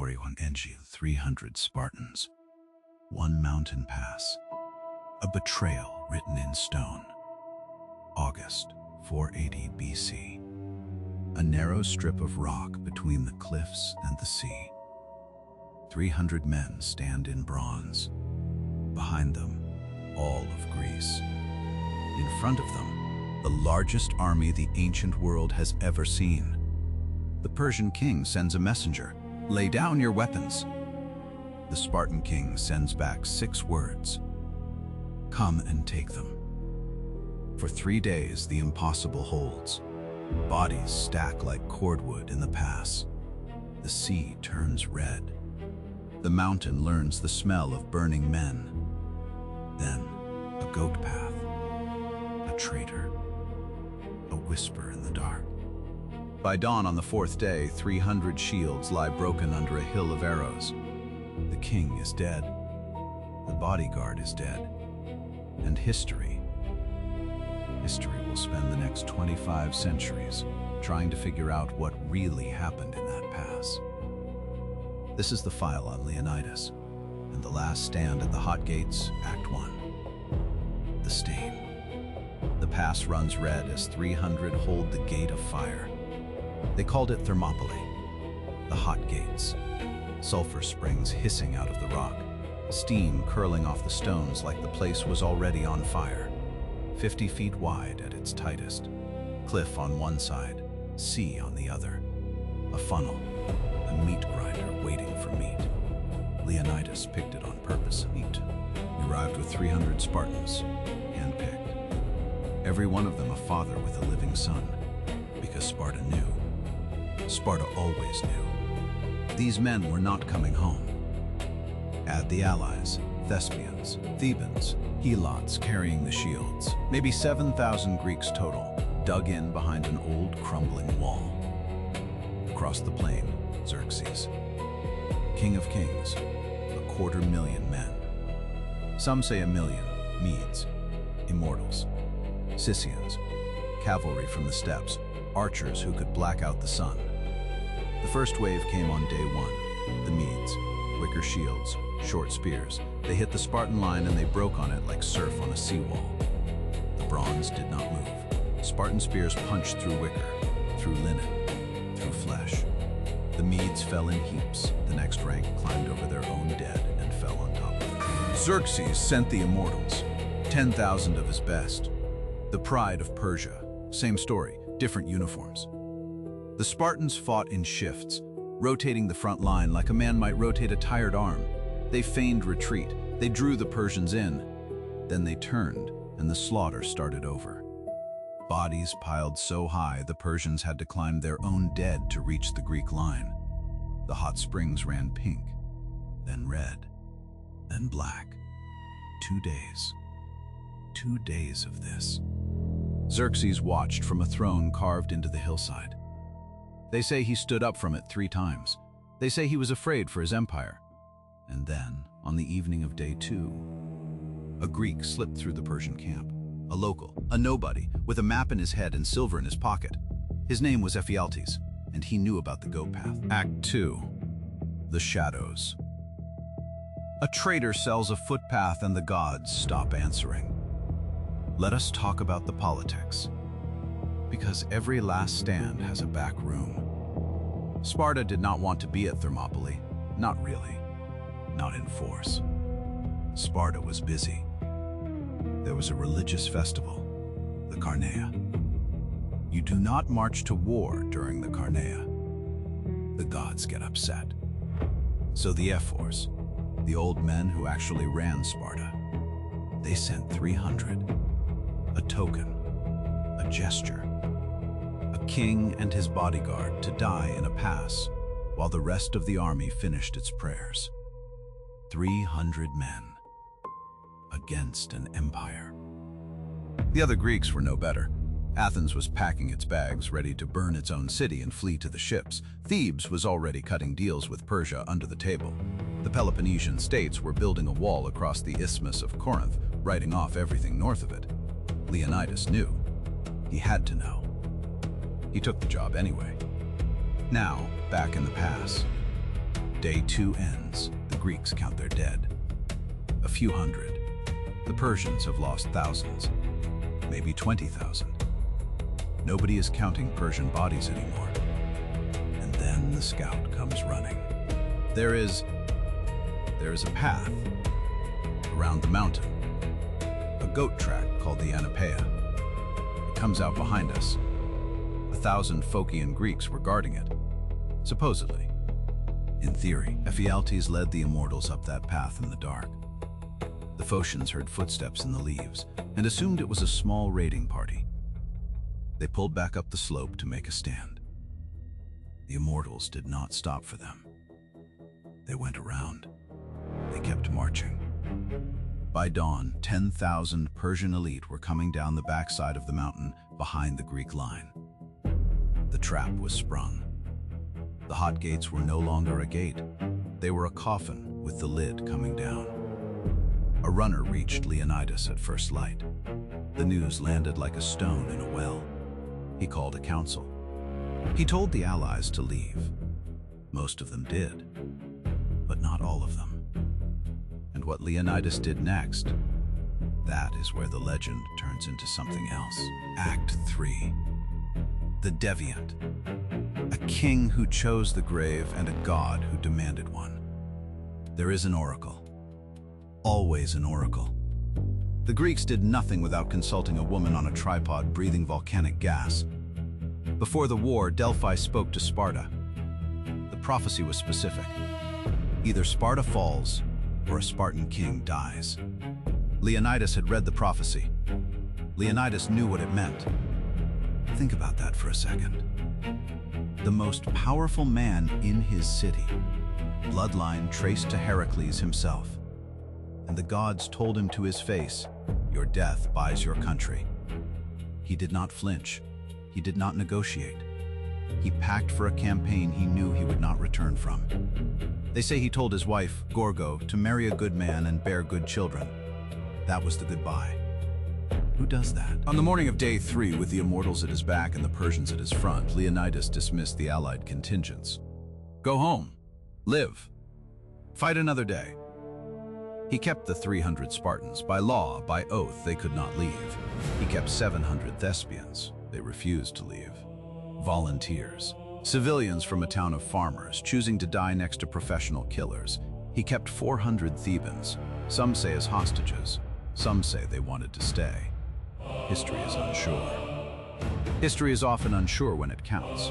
story on Engi, 300 Spartans, one mountain pass, a betrayal written in stone. August 480 BC. A narrow strip of rock between the cliffs and the sea. 300 men stand in bronze. Behind them, all of Greece. In front of them, the largest army the ancient world has ever seen. The Persian king sends a messenger, "Lay down your weapons." The Spartan king sends back 6 words, "Come and take them." For 3 days, the impossible holds. Bodies stack like cordwood in the pass. The sea turns red. The mountain learns the smell of burning men. Then, a goat path, a traitor, a whisper in the dark. By dawn on the 4th day, 300 shields lie broken under a hill of arrows. The king is dead. The bodyguard is dead. And history will spend the next 25 centuries trying to figure out what really happened in that pass. This is the file on Leonidas and the last stand at the Hot Gates, Act 1. The stain. The pass runs red as 300 hold the gate of fire. They called it Thermopylae, the Hot Gates. Sulfur springs hissing out of the rock, steam curling off the stones like the place was already on fire. 50 feet wide at its tightest. Cliff on one side, sea on the other. A funnel, a meat grinder waiting for meat. Leonidas picked it on purpose. Meat. He arrived with 300 Spartans, handpicked. Every one of them a father with a living son, because Sparta knew. Sparta always knew. These men were not coming home. Add the allies, Thespians, Thebans, Helots carrying the shields. Maybe 7,000 Greeks total, dug in behind an old crumbling wall. Across the plain, Xerxes, king of kings, 250,000 men. Some say 1,000,000, Medes, immortals, Scythians, cavalry from the steppes, archers who could black out the sun. The first wave came on day 1, the Medes, wicker shields, short spears. They hit the Spartan line and they broke on it like surf on a seawall. The bronze did not move. Spartan spears punched through wicker, through linen, through flesh. The Medes fell in heaps. The next rank climbed over their own dead and fell on top of them. Xerxes sent the immortals, 10,000 of his best. The pride of Persia. Same story, different uniforms. The Spartans fought in shifts, rotating the front line like a man might rotate a tired arm. They feigned retreat. They drew the Persians in. Then they turned, and the slaughter started over. Bodies piled so high, the Persians had to climb their own dead to reach the Greek line. The hot springs ran pink, then red, then black. 2 days. 2 days of this. Xerxes watched from a throne carved into the hillside. They say he stood up from it 3 times. They say he was afraid for his empire. And then, on the evening of day 2, a Greek slipped through the Persian camp. A local, a nobody, with a map in his head and silver in his pocket. His name was Ephialtes, and he knew about the goat path. Act 2. The shadows. A traitor sells a footpath and the gods stop answering. Let us talk about the politics. Because every last stand has a back room. Sparta did not want to be at Thermopylae. Not really. Not in force. Sparta was busy. There was a religious festival, the Carneia. You do not march to war during the Carneia. The gods get upset. So the Ephors, the old men who actually ran Sparta, they sent 300. A token, a gesture. A king and his bodyguard to die in a pass while the rest of the army finished its prayers. 300 men against an empire. The other Greeks were no better. Athens was packing its bags, ready to burn its own city and flee to the ships. Thebes was already cutting deals with Persia under the table. The Peloponnesian states were building a wall across the Isthmus of Corinth, writing off everything north of it. Leonidas knew. He had to know. He took the job anyway. Now, back in the pass, Day 2 ends. The Greeks count their dead. A few hundred. The Persians have lost thousands, maybe 20,000. Nobody is counting Persian bodies anymore. And then the scout comes running. There is a path around the mountain, a goat track called the Anapeia. It comes out behind us. 1,000 Phocian Greeks were guarding it, supposedly. In theory, Ephialtes led the immortals up that path in the dark. The Phocians heard footsteps in the leaves and assumed it was a small raiding party. They pulled back up the slope to make a stand. The immortals did not stop for them. They went around. They kept marching. By dawn, 10,000 Persian elite were coming down the backside of the mountain behind the Greek line. The trap was sprung. The hot gates were no longer a gate. They were a coffin with the lid coming down. A runner reached Leonidas at first light. The news landed like a stone in a well. He called a council. He told the allies to leave. Most of them did, but not all of them. And what Leonidas did next, that is where the legend turns into something else. Act 3. The Deviant. A king who chose the grave and a god who demanded one. There is an oracle. Always an oracle. The Greeks did nothing without consulting a woman on a tripod breathing volcanic gas. Before the war, Delphi spoke to Sparta. The prophecy was specific. Either Sparta falls or a Spartan king dies. Leonidas had read the prophecy. Leonidas knew what it meant. Think about that for a second. The most powerful man in his city, bloodline traced to Heracles himself. And the gods told him to his face, "Your death buys your country." He did not flinch. He did not negotiate. He packed for a campaign he knew he would not return from. They say he told his wife, Gorgo, to marry a good man and bear good children. That was the goodbye. Who does that? On the morning of day 3, with the immortals at his back and the Persians at his front, Leonidas dismissed the allied contingents. Go home. Live. Fight another day. He kept the 300 Spartans. By law, by oath, they could not leave. He kept 700 Thespians. They refused to leave. Volunteers. Civilians from a town of farmers, choosing to die next to professional killers. He kept 400 Thebans. Some say as hostages. Some say they wanted to stay. History is unsure. History is often unsure when it counts.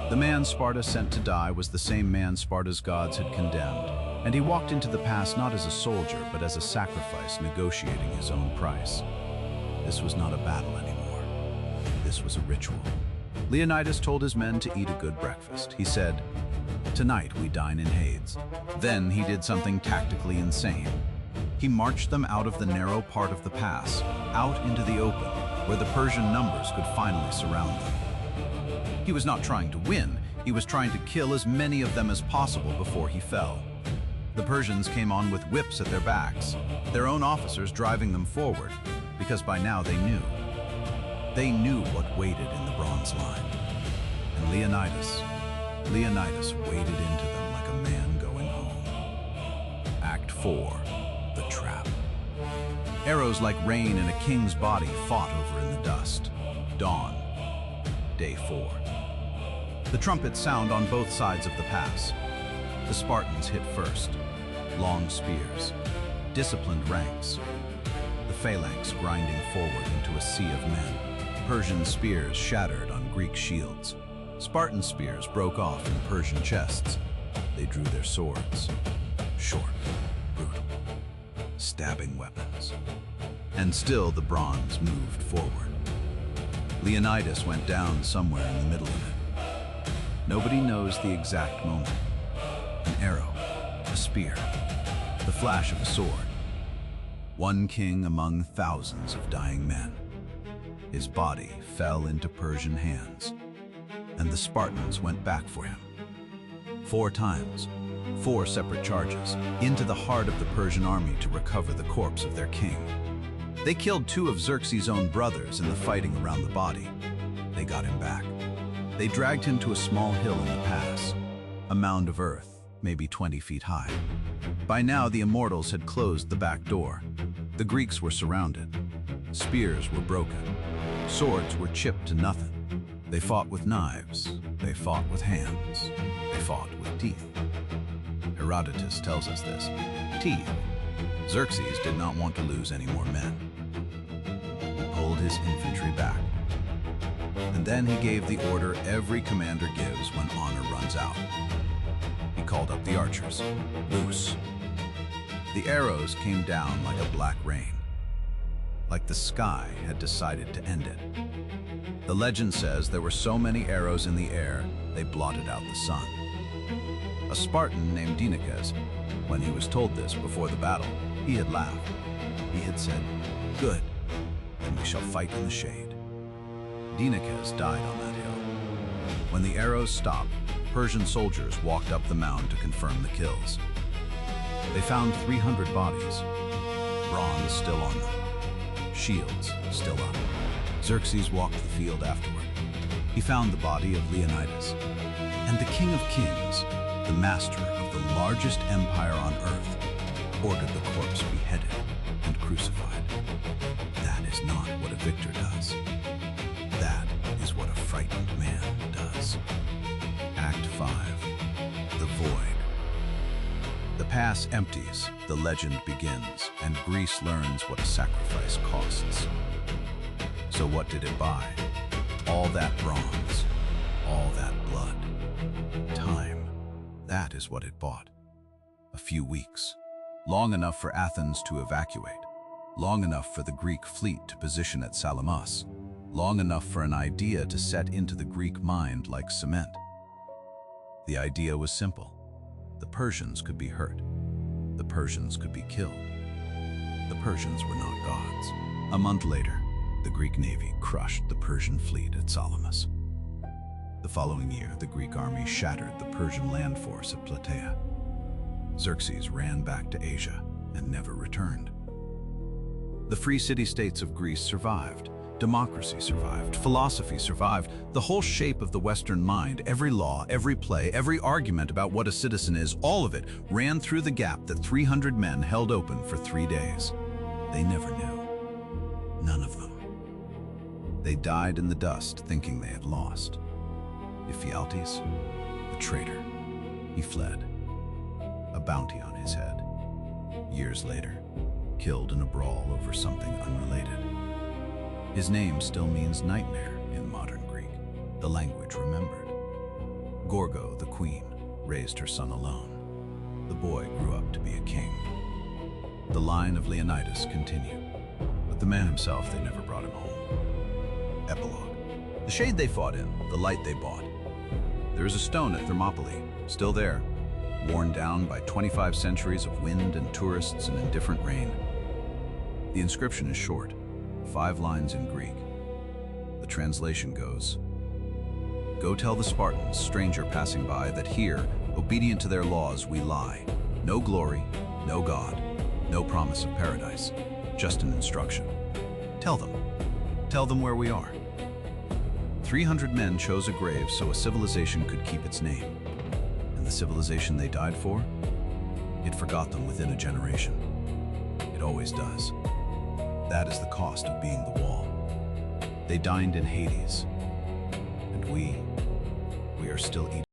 The man Sparta sent to die was the same man Sparta's gods had condemned, and he walked into the past not as a soldier, but as a sacrifice negotiating his own price. This was not a battle anymore. This was a ritual. Leonidas told his men to eat a good breakfast. He said, "Tonight we dine in Hades." Then he did something tactically insane. He marched them out of the narrow part of the pass, out into the open, where the Persian numbers could finally surround them. He was not trying to win, he was trying to kill as many of them as possible before he fell. The Persians came on with whips at their backs, their own officers driving them forward, because by now they knew. They knew what waited in the bronze line. And Leonidas waded into them like a man going home. Act 4. The Trap. Arrows like rain in a king's body fought over in the dust. Dawn. Day 4. The trumpets sound on both sides of the pass. The Spartans hit first. Long spears. Disciplined ranks. The phalanx grinding forward into a sea of men. Persian spears shattered on Greek shields. Spartan spears broke off in Persian chests. They drew their swords. Short, brutal, stabbing weapons. And still the bronze moved forward. Leonidas went down somewhere in the middle of it. Nobody knows the exact moment. An arrow, a spear, the flash of a sword. One king among thousands of dying men. His body fell into Persian hands, and the Spartans went back for him. 4 times, 4 separate charges, into the heart of the Persian army to recover the corpse of their king. They killed 2 of Xerxes' own brothers in the fighting around the body. They got him back. They dragged him to a small hill in the pass, a mound of earth, maybe 20 feet high. By now, the immortals had closed the back door. The Greeks were surrounded. Spears were broken. Swords were chipped to nothing. They fought with knives. They fought with hands. They fought with teeth. Herodotus tells us this. Teeth. Xerxes did not want to lose any more men. He pulled his infantry back. And then he gave the order every commander gives when honor runs out. He called up the archers. Loose. The arrows came down like a black rain. Like the sky had decided to end it. The legend says there were so many arrows in the air, they blotted out the sun. A Spartan named Leonidas, when he was told this before the battle, he had laughed. He had said, "Good, then we shall fight in the shade." Leonidas died on that hill. When the arrows stopped, Persian soldiers walked up the mound to confirm the kills. They found 300 bodies, bronze still on them, shields still up. Xerxes walked the field afterward. He found the body of Leonidas, and the King of Kings, the master of the largest empire on earth, ordered the corpse beheaded and crucified. That is not what a victor does. That is what a frightened man does. Act 5. The Void. The pass empties, the legend begins, and Greece learns what a sacrifice costs. So what did it buy? All that bronze, all that blood. Time. That is what it bought. A few weeks. Long enough for Athens to evacuate. Long enough for the Greek fleet to position at Salamis. Long enough for an idea to set into the Greek mind like cement. The idea was simple. The Persians could be hurt. The Persians could be killed. The Persians were not gods. A month later, the Greek navy crushed the Persian fleet at Salamis. The following year, the Greek army shattered the Persian land force at Plataea. Xerxes ran back to Asia and never returned. The free city-states of Greece survived. Democracy survived. Philosophy survived. The whole shape of the Western mind, every law, every play, every argument about what a citizen is, all of it ran through the gap that 300 men held open for 3 days. They never knew. None of them. They died in the dust thinking they had lost. Ephialtes, the traitor, he fled. A bounty on his head. Years later, killed in a brawl over something unrelated. His name still means nightmare in modern Greek, the language remembered. Gorgo, the queen, raised her son alone. The boy grew up to be a king. The line of Leonidas continued, but the man himself, they never brought him home. Epilogue. The shade they fought in, the light they bought. There is a stone at Thermopylae, still there, worn down by 25 centuries of wind and tourists and indifferent rain. The inscription is short, 5 lines in Greek. The translation goes, "Go tell the Spartans, stranger passing by, that here, obedient to their laws, we lie. No glory, no God, no promise of paradise, just an instruction. Tell them where we are." 300 men chose a grave so a civilization could keep its name. And the civilization they died for? It forgot them within a generation. It always does. That is the cost of being the wall. They dined in Hades. And we are still eating